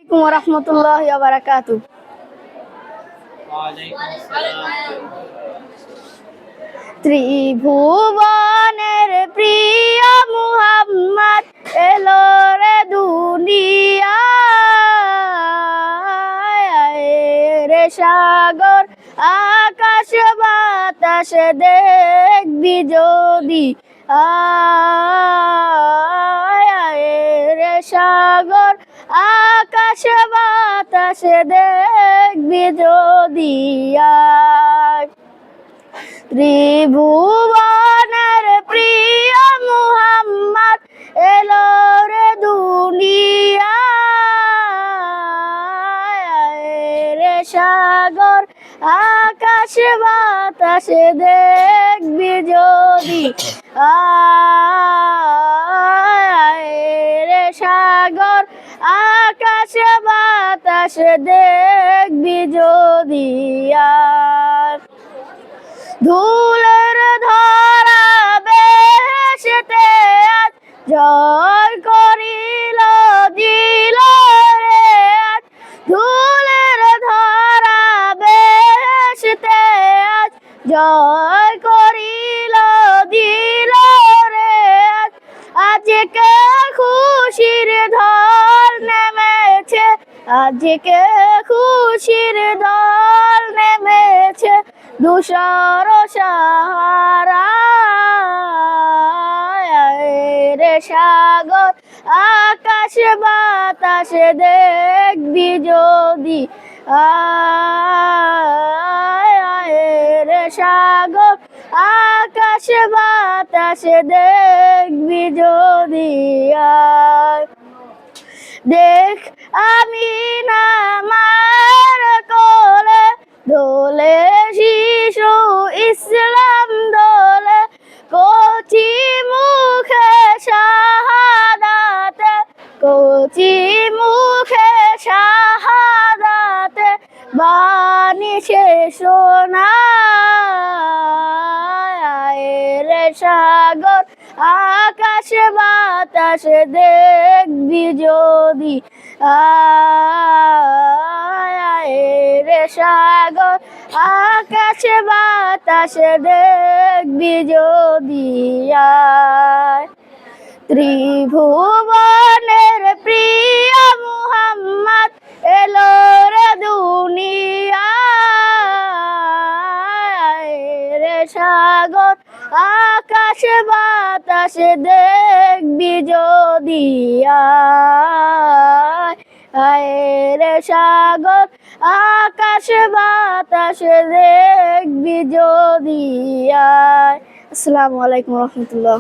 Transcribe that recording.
আলাইকুম ওয়া রাহমাতুল্লাহি ওয়া বারাকাতুহু। ত্রিভুবনের প্রিয় মুহাম্মদ এলো রে দুনিয়ায়, রে সাগর আকাশ বাতাস দেখবি যদি, রে সাগর আকাশ বাতাস দেখবি যদি। ত্রিভুবনের প্রিয় মুহাম্মদ এলো রে দুনিয়ায়, রে সাগর আকাশ বাতাস দেখবি যদি, রে সাগর আকাশ বাতাস দেখবি যদি। ধুলের ধরা বেহেশতে আজ জয় করিল দিল রে আজ, ধুলের ধরা বেহেশতে আজ জয় করিল দিল রে আজ। আজকে খুশির ঢল নেমেছে, আজকে খুশির ঢল নেমেছে ধূসর সাহারায়, রে সাগর আকাশ বাতাস দেখবি যদি, রে সাগর আকাশ বাতাস দেখবি যদি। দেখ আমিনা মার কোলে দোলে শিশু ইসলাম দোলে, কচি মুখে শাহাদাতে, কচি মুখে শাহাদাতে বাণী সে শোনায়, রে সাগর আকাশ বাতাস দেখবি যদি, রে সাগর আকাশ বাতাস দেখবি যদি। ত্রিভুবনের প্রিয় মুহাম্মদ এলো রে দুনিয়ায়, রে সাগর আকাশ বাতাস দেখবি যদি, রে সাগর আকাশ বাতাস দেখবি যদি। আসসালামু আলাইকুম ওয়া রাহমাতুল্লাহ।